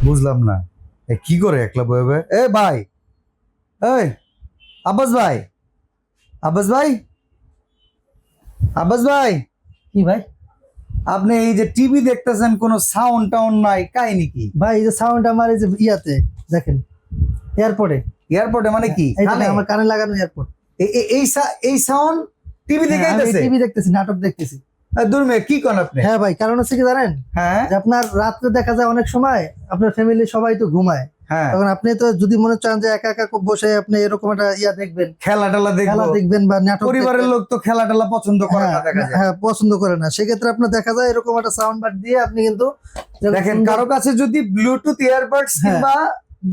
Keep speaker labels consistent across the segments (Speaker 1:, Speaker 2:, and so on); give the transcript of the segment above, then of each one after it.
Speaker 1: বুঝলাম না কি করে একলা বয়ে বয়ে এ ভাই এই আব্বাস ভাই আব্বাস ভাই আব্বাস ভাই
Speaker 2: কি ভাই?
Speaker 1: আপনি এই যে টিভি দেখতেছেন কোনো সাউন্ড টাউন্ড নাই কাহিনী কি
Speaker 2: ভাই এই যে সাউন্ড আমার এই যে ইয়াতে দেখেন এয়ারপোর্টে
Speaker 1: এয়ারপোর্টে মানে কি
Speaker 2: আমার কানে লাগানো এয়ারপোর্ট।
Speaker 1: এই সাউন্ড টিভি দেখে
Speaker 2: আমি
Speaker 1: আইতাছে
Speaker 2: টিভি দেখতেছি, নাটক দেখতেছি।
Speaker 1: দূর মেয়ে কি কোন আপনি
Speaker 2: হ্যাঁ ভাই, কারণ হচ্ছে কি জানেন,
Speaker 1: হ্যাঁ
Speaker 2: যে আপনার রাত্রে দেখা যায় অনেক সময় আপনার ফ্যামিলি সবাই তো ঘুমায়,
Speaker 1: হ্যাঁ
Speaker 2: তখন আপনি তো যদি মনে চান যে একা একা বসে আপনি এরকম একটা ইয়া দেখবেন,
Speaker 1: খেলা টেলা
Speaker 2: খেলা
Speaker 1: দেখবো
Speaker 2: দেখবেন বা নাটক
Speaker 1: পরিবারের
Speaker 2: দেখবেন।
Speaker 1: লোক তো খেলা টেলা পছন্দ করে না দেখা যায়
Speaker 2: হ্যাঁ, পছন্দ করে না, সেক্ষেত্রে আপনার দেখা যায় এরকম একটা সাউন্ড বার দিয়ে আপনি কিন্তু
Speaker 1: দেখেন কারো কাছে যদি ব্লুটুথ ইয়ারবাডস
Speaker 2: হ্যাঁ।
Speaker 1: কিংবা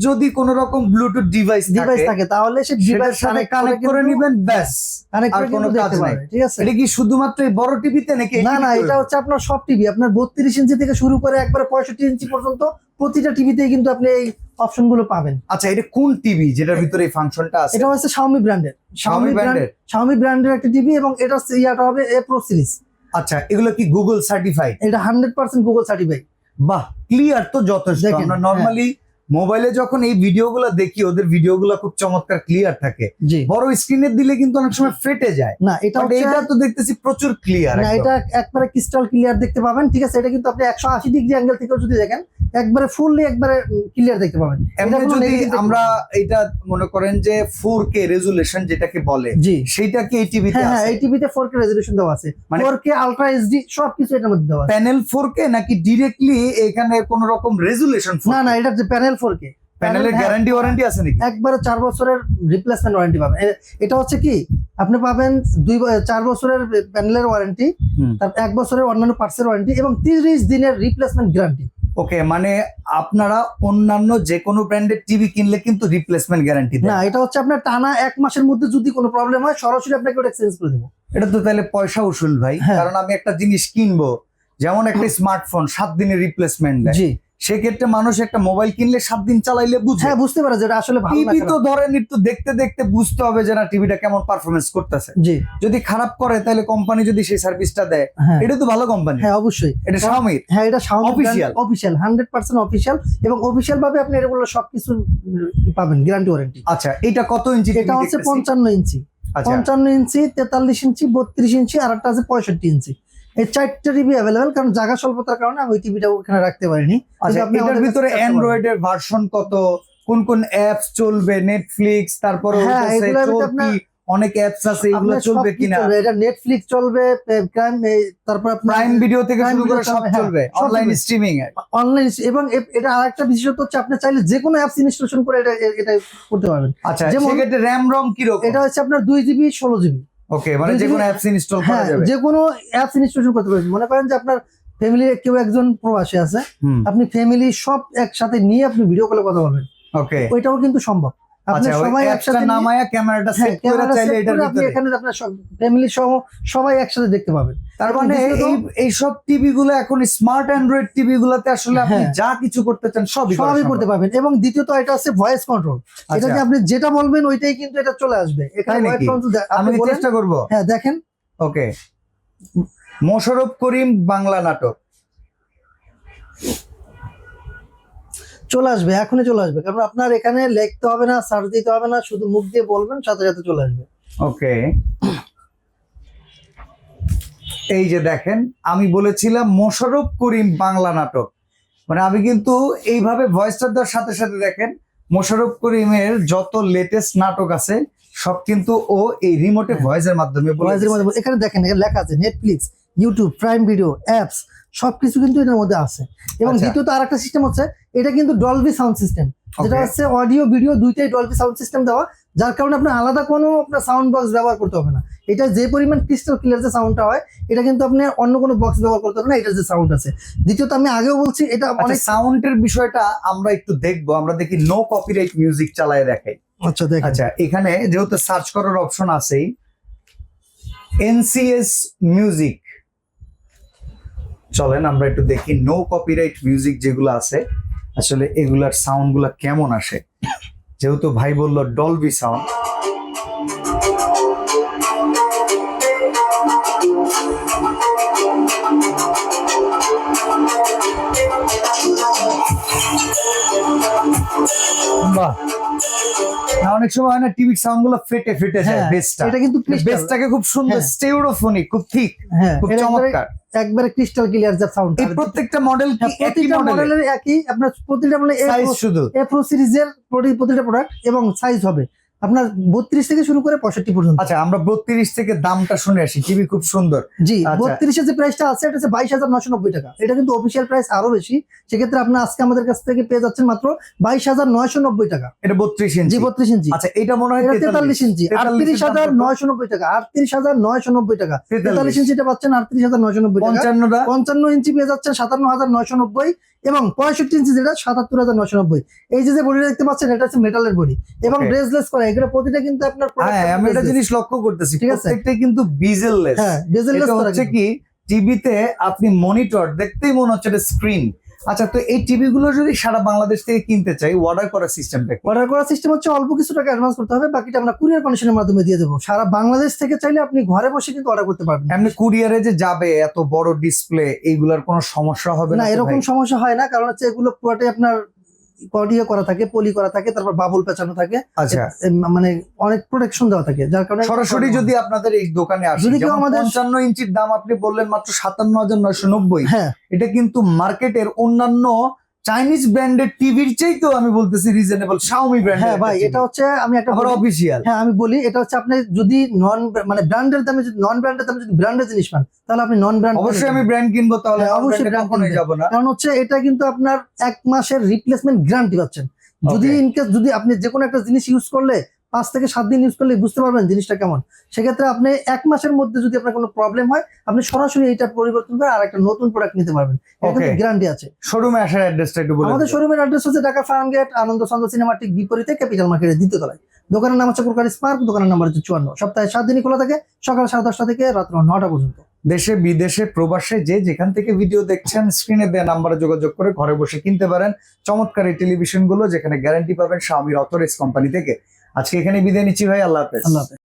Speaker 1: যদি কোন রকম ব্লুটুথ ডিভাইস
Speaker 2: ডিভাইস থাকে তাহলে সে ডিভাইস
Speaker 1: কানেক্ট করে নেবেন ব্যাস
Speaker 2: কানেক্ট
Speaker 1: আর
Speaker 2: করে
Speaker 1: কোনো
Speaker 2: কিন্তু
Speaker 1: কাজ
Speaker 2: দেখতে
Speaker 1: নাই।
Speaker 2: পারবে, ঠিক আছে?
Speaker 1: এটা কি শুধুমাত্র এই বড় টিভিতে নাকি
Speaker 2: না না, এটা হচ্ছে আপনার সব টিভি, আপনার 32 ইঞ্চি থেকে শুরু করে একবারে 65 ইঞ্চি পর্যন্ত প্রতিটা টিভিতেই কিন্তু আপনি এই অপশন গুলো পাবেন।
Speaker 1: আচ্ছা এটা কোন টিভি যেটার ভিতরে এই ফাংশনটা আছে?
Speaker 2: এটা হচ্ছে Xiaomi ব্র্যান্ডের,
Speaker 1: Xiaomi brand-এর?
Speaker 2: Xiaomi ব্র্যান্ডের একটা টিভি, এবং এটা হচ্ছে ইয়াটা হবে A Pro সিরিজ।
Speaker 1: আচ্ছা এগুলো কি গুগল সার্টিফাইড?
Speaker 2: এটা 100% গুগল সার্টিফাইড।
Speaker 1: বাহ, ক্লিয়ার তো যথেষ্ট।
Speaker 2: দেখেন,
Speaker 1: আমরা নরমালি মোবাইলে যখন এই ভিডিওগুলো দেখি ওদের ভিডিওগুলো খুব চমৎকার ক্লিয়ার থাকে,
Speaker 2: জি
Speaker 1: বড় স্ক্রিনে দিলে কিন্তু অনেক সময় ফেটে যায়।
Speaker 2: না, এটা
Speaker 1: But
Speaker 2: হচ্ছে
Speaker 1: এটা তো দেখতেছি প্রচুর ক্লিয়ার।
Speaker 2: না, এটা একবারে ক্রিস্টাল ক্লিয়ার দেখতে পাবেন, ঠিক আছে? এটা কিন্তু আপনি 180 ডিগ্রি অ্যাঙ্গেল থেকে যদি দেখেন একবারে ফুললি একবারে ক্লিয়ার দেখতে পাবেন।
Speaker 1: এমনি
Speaker 2: এটা কোনো
Speaker 1: যদি
Speaker 2: negative দেখতে
Speaker 1: আমরা
Speaker 2: পাবেন না।
Speaker 1: এটা মনে করেন যে 4K রেজুলেশন যেটাকে বলে,
Speaker 2: জি
Speaker 1: সেইটা কি এই টিভিতে
Speaker 2: হ্যাঁ হ্যাঁ,
Speaker 1: আছে?
Speaker 2: এই টিভিতে 4K রেজোলিউশন দেওয়া আছে,
Speaker 1: মানে
Speaker 2: 4K আলট্রা এইচডি সবকিছু এটার মধ্যে দেওয়া আছে।
Speaker 1: প্যানেল 4K নাকি ডিরেক্টলি এখানে কোন রকম রেজুলেশন?
Speaker 2: না না, এটা যে প্যানেল 4K,
Speaker 1: প্যানেলের গ্যারান্টি ওয়ারেন্টি আছে নাকি?
Speaker 2: একবারে 4 বছরের রিপ্লেসমেন্ট ওয়ারেন্টি পাবেন। এটা হচ্ছে কি, আপনি পাবেন 4 বছরের প্যানেলের ওয়ারেন্টি, তার 1 বছরের অন্যান্য পার্টসের ওয়ারেন্টি এবং 30 দিনের রিপ্লেসমেন্ট গ্যারান্টি।
Speaker 1: ওকে, মানে আপনারা অন্যান্য যে কোনো ব্র্যান্ডের টিভি কিনলে কিন্তু রিপ্লেসমেন্ট গ্যারান্টি দেন
Speaker 2: না, এটা হচ্ছে আপনার টানা 1 মাসের মধ্যে যদি কোনো প্রবলেম হয় সরাসরি আপনাকে ওটা এক্সচেঞ্জ করে দেবো।
Speaker 1: এটা তো তাহলে পয়সা উসুল ভাই।
Speaker 2: হ্যাঁ।
Speaker 1: কারণ আমি একটা জিনিস কিনবো, যেমন একটা স্মার্টফোন 7 দিনের রিপ্লেসমেন্ট দেয়,
Speaker 2: জি
Speaker 1: সেক্ষেত্রে মানুষ একটা মোবাইল কিনলে 7 দিন চালাইলে বুঝে।
Speaker 2: হ্যাঁ, বুঝতে পারে যে এটা আসলে ভালো না
Speaker 1: টিভি তো
Speaker 2: খারাপ।
Speaker 1: ধরেন একটু দেখতে দেখতে বুঝতে হবে যে না টিভিটা কেমন পারফরমেন্স করতেছে।
Speaker 2: জি
Speaker 1: যদি খারাপ করে তাহলে কোম্পানি যদি সেই সার্ভিসটা দেয়,
Speaker 2: হ্যাঁ
Speaker 1: এটা তো ভালো কোম্পানি।
Speaker 2: হ্যাঁ অবশ্যই,
Speaker 1: এটা Xiaomi
Speaker 2: হ্যাঁ এটা Xiaomi
Speaker 1: Official?
Speaker 2: অফিশিয়াল, 100% অফিশিয়াল, এবং অফিশিয়াল ভাবে আপনি এগুলো সবকিছু পাবেন গ্যারান্টি ওয়ারেন্টি।
Speaker 1: আচ্ছা এটা কত ইঞ্চি?
Speaker 2: এটা হচ্ছে 55 ইঞ্চি,
Speaker 1: আচ্ছা
Speaker 2: 55 ইঞ্চি, 43 ইঞ্চি, 32 ইঞ্চি, আর একটা আছে 65 ইঞ্চি। এই 4টা টিভি অ্যাভেলেবেল, কারণ জায়গা স্বল্পতার কারণে আমি ওই টিভিটা ওখানে রাখতে পারিনি।
Speaker 1: আচ্ছা,
Speaker 2: কিন্তু আপনি
Speaker 1: এটার
Speaker 2: আমাদের
Speaker 1: ভিতরে
Speaker 2: কাছে রাখতে পারবেন।
Speaker 1: অ্যান্ড্রয়েড এর ভার্সন কত, কোন কোন অ্যাপস চলবে, নেটফ্লিক্স, তারপরে
Speaker 2: হ্যাঁ, এগুলোর ভিতরে আপনার
Speaker 1: অনেক অ্যাপস আছে, এগুলো
Speaker 2: আপনার
Speaker 1: চলবে
Speaker 2: সবকিছু
Speaker 1: কিনা?
Speaker 2: চলবে। এটা নেটফ্লিক্স চলবে, প্রাইম, তারপর আপনার
Speaker 1: প্রাইম ভিডিও থেকে
Speaker 2: Prime
Speaker 1: শুরু করে
Speaker 2: Video
Speaker 1: সব
Speaker 2: চলবে,
Speaker 1: চলবে,
Speaker 2: হ্যাঁ, সব
Speaker 1: অনলাইন
Speaker 2: চলবে।
Speaker 1: স্ট্রিমিং এ।
Speaker 2: অনলাইন, এবং এটা আরেকটা বিশেষত্ব হচ্ছে আপনি চাইলে যে কোনো অ্যাপস ইনস্টলেশন করে এটা করতে পারবেন।
Speaker 1: আচ্ছা
Speaker 2: যেমন
Speaker 1: সেক্ষেত্রে র্যাম রম কি রকম?
Speaker 2: এটা হচ্ছে আপনার 2 জিবি 16 জিবি।
Speaker 1: ওকে, মানে
Speaker 2: 2
Speaker 1: যে কোনো
Speaker 2: GB
Speaker 1: অ্যাপস ইনস্টল করা
Speaker 2: হ্যাঁ,
Speaker 1: যাবে।
Speaker 2: যে কোনো অ্যাপস ইনস্টলেশন করতে পারবেন। মনে করেন যে আপনার ফ্যামিলির কেউ একজন প্রবাসী আছে,
Speaker 1: হুম,
Speaker 2: আপনি ফ্যামিলি সব একসাথে নিয়ে আপনি ভিডিও কলে কথা বলবেন,
Speaker 1: ওকে।
Speaker 2: ওইটাও কিন্তু সম্ভব। আপনি
Speaker 1: আচ্ছা, ওই
Speaker 2: সবাই
Speaker 1: অ্যাপসটা
Speaker 2: একসাথে নিয়ে-
Speaker 1: নামায়া ক্যামেরাটা
Speaker 2: হ্যাঁ,
Speaker 1: সেট করে
Speaker 2: ক্যামেরা
Speaker 1: চাইলে
Speaker 2: সেট
Speaker 1: এটার
Speaker 2: করে আপনি
Speaker 1: ভিতরে।
Speaker 2: এখানে আপনার ফ্যামিলি সহ সবাই একসাথে দেখতে পাবেন।
Speaker 1: তার
Speaker 2: এবং
Speaker 1: মানে
Speaker 2: দ্বিতীয়ত-
Speaker 1: এই সব টিভি গুলো এখন স্মার্ট অ্যান্ড্রয়েড টিভি গুলোতে আসলে আপনি
Speaker 2: হ্যাঁ।
Speaker 1: যা কিছু করতে চান সবই করা
Speaker 2: সবই
Speaker 1: সম্ভব।
Speaker 2: করতে পারবেন। এবং দ্বিতীয়ত এটা হচ্ছে ভয়েস কন্ট্রোল, এটা
Speaker 1: আচ্ছা,
Speaker 2: যে আপনি যেটা বলবেন ওইটাই কিন্তু এটা চলে আসবে এখানে।
Speaker 1: তাই
Speaker 2: ভয়েস
Speaker 1: নাকি?
Speaker 2: কন্ট্রোল
Speaker 1: আমি
Speaker 2: আপনি
Speaker 1: কি
Speaker 2: বলেন,
Speaker 1: চেষ্টা করব?
Speaker 2: হ্যাঁ দেখেন,
Speaker 1: ওকে, মোশাররফ করিম বাংলা নাটক
Speaker 2: চলে আসবে, এখনই চলে আসবে, কারণ আপনার এখানে লিখতে হবে না, সার্চ দিতে হবে না, শুধু মুখ দিয়ে বলবেন, সাথে সাথে চলে আসবে।
Speaker 1: ওকে, এই যে দেখেন আমি বলেছিলাম মোশাররফ করিম বাংলা নাটক, মানে আমি কিন্তু এইভাবে ভয়েসটা দেওয়ার সাথে সাথে দেখেন মোশাররফ করিমের যত লেটেস্ট নাটক আছে সব কিন্তু ও এই রিমোটে ভয়েসের মাধ্যমে বলে
Speaker 2: ভয়েসের
Speaker 1: দিচ্ছে।
Speaker 2: মধ্যে এখানে দেখেন, এখানে লেখা আছে Netflix, YouTube, prime video, apps, সবকিছু কিন্তু এটার মধ্যে আছে। এবং
Speaker 1: আচ্ছা।
Speaker 2: দ্বিতীয়ত আরেকটা সিস্টেম হচ্ছে, এটা কিন্তু ডলবি সাউন্ড সিস্টেম, যেটা
Speaker 1: Okay.
Speaker 2: হচ্ছে অডিও ভিডিও দুইটাই ডলবি সাউন্ড সিস্টেম দেওয়া, যার কারণে আপনার আলাদা কোনো আপনার সাউন্ড বক্স ব্যবহার করতে হবে না। এটা যে পরিমাণ ক্রিস্টাল ক্লিয়ার যে সাউন্ডটা হয়, এটা কিন্তু আপনি অন্য কোনো বক্স ব্যবহার করতে হবে না, এটা যে সাউন্ড আছে। দ্বিতীয়ত আমি আগেও বলছি, এটা অনেক
Speaker 1: সাউন্ডের বিষয়টা আমরা একটু দেখবো, আমরা দেখি নো কপিরাইট মিউজিক চালায় দেখাই।
Speaker 2: আচ্ছা দেখেন,
Speaker 1: আচ্ছা, এখানে যেহেতু সার্চ করার অপশন আছেই, NCS মিউজিক, চলেন আমরা একটু দেখি নো কপিরাইট মিউজিক যেগুলো আছে আসলে এগুলার সাউন্ড গুলা কেমন আসে। যেহেতু ভাই বললো ডলবি সাউন্ড, বাহ, না অনেক সময় হয় না টিভির সাউন্ড গুলো ফেটে ফেটে যায়
Speaker 2: হ্যাঁ,
Speaker 1: বেসটা,
Speaker 2: এটা কিন্তু crystal।
Speaker 1: বেসটাকে খুব সুন্দর
Speaker 2: হ্যাঁ।
Speaker 1: স্টেউরোফোনিক, খুব ঠিক,
Speaker 2: হ্যাঁ,
Speaker 1: খুব
Speaker 2: এটা
Speaker 1: চমৎকার।
Speaker 2: একবারে ক্রিস্টাল ক্লিয়ার যে সাউন্ড।
Speaker 1: এই প্রত্যেকটা মডেল কি একই
Speaker 2: প্রতিটা
Speaker 1: মডেলের
Speaker 2: মডেলের একই, আপনার প্রতিটা মানে
Speaker 1: সাইজ শুধু?
Speaker 2: প্রো সিরিজের প্রতিটা প্রোডাক্ট এবং সাইজ হবে আপনার 32 থেকে শুরু করে 65 পর্যন্ত।
Speaker 1: আচ্ছা, আমরা 32 থেকে দামটা শুনে আসি, টিভি খুব সুন্দর।
Speaker 2: জি,
Speaker 1: আচ্ছা।
Speaker 2: 32 এর যে প্রাইসটা আছে এটা হচ্ছে 22,990 টাকা। এটা কিন্তু অফিসিয়াল প্রাইস আরো বেশি, সেক্ষেত্রে আপনি আজকে আমাদের কাছ থেকে পেয়ে যাচ্ছেন মাত্র 22,990 টাকা।
Speaker 1: এটা 32 ইঞ্চি।
Speaker 2: জি, 32 ইঞ্চি।
Speaker 1: আচ্ছা, এটা মনে হয়
Speaker 2: এটা 43 ইঞ্চি, 38,990 টাকা। 38,990 টাকা। 43 ইঞ্চি এটা পাচ্ছেন 38,990 টাকা।
Speaker 1: 55টা
Speaker 2: 55 ইঞ্চি পেয়ে যাচ্ছেন 57,990, এবং 65 ইঞ্চি যেটা 77,990। এই যে বডিটা দেখতে পাচ্ছেন এটা হচ্ছে মেটালের বডি এবং
Speaker 1: Okay.
Speaker 2: ব্রেসলেস করা, এগুলো প্রতিটা কিন্তু আপনার
Speaker 1: হ্যাঁ, আমি এটা জিনিস লক্ষ্য করতেছি,
Speaker 2: ঠিক আছে।
Speaker 1: প্রত্যেকটাই কিন্তু বিজেললেস।
Speaker 2: হ্যাঁ, বেজেললেস
Speaker 1: এটা
Speaker 2: করা
Speaker 1: হচ্ছে
Speaker 2: কিন্তু।
Speaker 1: কি, টিভিতে আপনি মনিটর দেখতেই মনে হচ্ছে এটা স্ক্রিন। আচ্ছা, তো এই টিভি গুলো যদি সারা বাংলাদেশ থেকে কিনতে চাই, অর্ডার করার সিস্টেমটা কি?
Speaker 2: অর্ডার করার সিস্টেম হচ্ছে অল্প কিছু টাকা অ্যাডভান্স করতে হবে, বাকিটা আমরা কুরিয়ার কন্ডিশনের মাধ্যমে দিয়ে দেবো। সারা বাংলাদেশ থেকে চাইলে আপনি ঘরে বসে কিন্তু অর্ডার করতে পারবেন।
Speaker 1: এমনি কুরিয়ারে যে যাবে, এত বড় ডিসপ্লে, এইগুলার কোনো সমস্যা হবে
Speaker 2: না,
Speaker 1: না তো
Speaker 2: এরকম
Speaker 1: ভাই?
Speaker 2: সমস্যা হয় না, কারণ হচ্ছে এগুলো পুরোটাই আপনার কডিয়ে করা থাকে, পলি করা থাকে, তারপর বাবুল পেঁচানো থাকে,
Speaker 1: আচ্ছা,
Speaker 2: মানে অনেক প্রোটেকশন দেওয়া থাকে, যার কারণে
Speaker 1: সরাসরি যদি আপনাদের এই দোকানে আসে,
Speaker 2: যদি কেউ
Speaker 1: যেমন
Speaker 2: আমাদের-
Speaker 1: 55 ইঞ্চির দাম আপনি বললেন মাত্র 57,990,
Speaker 2: হ্যাঁ
Speaker 1: এটা কিন্তু মার্কেটের অন্যান্য চাইনিজ ব্র্যান্ডের টিভির চাইতেও আমি বলতেছি রিজনেবল, শাওমি ব্র্যান্ড।
Speaker 2: হ্যাঁ ভাই, এটা হচ্ছে আমি একটা বলি-
Speaker 1: অফিসিয়াল।
Speaker 2: হ্যাঁ আমি বলি, এটা হচ্ছে আপনি যদি মানে ব্র্যান্ডের দামে, যদি নন ব্র্যান্ডের দামে যদি ব্র্যান্ডের জিনিস পান, তাহলে আপনি নন ব্র্যান্ড
Speaker 1: অবশ্যই আমি ব্র্যান্ড কিনবো, তাহলে
Speaker 2: হ্যাঁ, অবশ্যই
Speaker 1: অবশ্যই
Speaker 2: brand
Speaker 1: কখনোই
Speaker 2: কিনবে।
Speaker 1: যাব না।
Speaker 2: কারণ হচ্ছে এটা কিন্তু আপনার 1 মাসের রিপ্লেসমেন্ট গ্যারান্টি পাচ্ছেন। যদি
Speaker 1: Okay.
Speaker 2: ইনকেস যদি আপনি যে কোনো একটা জিনিস ইউজ করলে 5 থেকে 7 দিন ইউজ করলে বুঝতে পারবেন জিনিসটা কেমন। সেক্ষেত্রে আপনি 1 মাসের মধ্যে যদি আপনার কোনো প্রবলেম হয়, আপনি সরাসরি এটা পরিবর্তন করে আর একটা নতুন প্রোডাক্ট নিতে পারবেন। এটা কিন্তু
Speaker 1: Okay.
Speaker 2: গ্যারান্টি আছে।
Speaker 1: শোরুমে আসার অ্যাড্রেসটা একটু বলে
Speaker 2: আমাদের
Speaker 1: দিন।
Speaker 2: শোরুমের অ্যাড্রেস হচ্ছে ঢাকা ফার্মগেট, আনন্দ সন্ধ্যা সিনেমা ঠিক বিপরীতে, ক্যাপিটাল মার্কেটের দ্বিতীয় তলায়। দোকানের নাম হচ্ছে কুরকারি স্পার্ক, দোকানের নাম্বার হচ্ছে 54। সপ্তাহে 7 দিনই খোলা থাকে, সকাল 10:30 থেকে রাত্র 9টা পর্যন্ত।
Speaker 1: দেশে বিদেশে প্রবাসে যে যেখান থেকে ভিডিও দেখছেন, স্ক্রিনে দেওয়া নাম্বারে যোগাযোগ করে ঘরে বসে কিনতে পারেন চমৎকার এই টেলিভিশন গুলো, যেখানে গ্যারান্টি পাবেন শাওমির অথরাইজড কোম্পানি থেকে। আজকে এখানে বিদায় নিচ্ছি ভাই, আল্লাহ হাফেজ।
Speaker 2: আল্লাহ হাফেজ।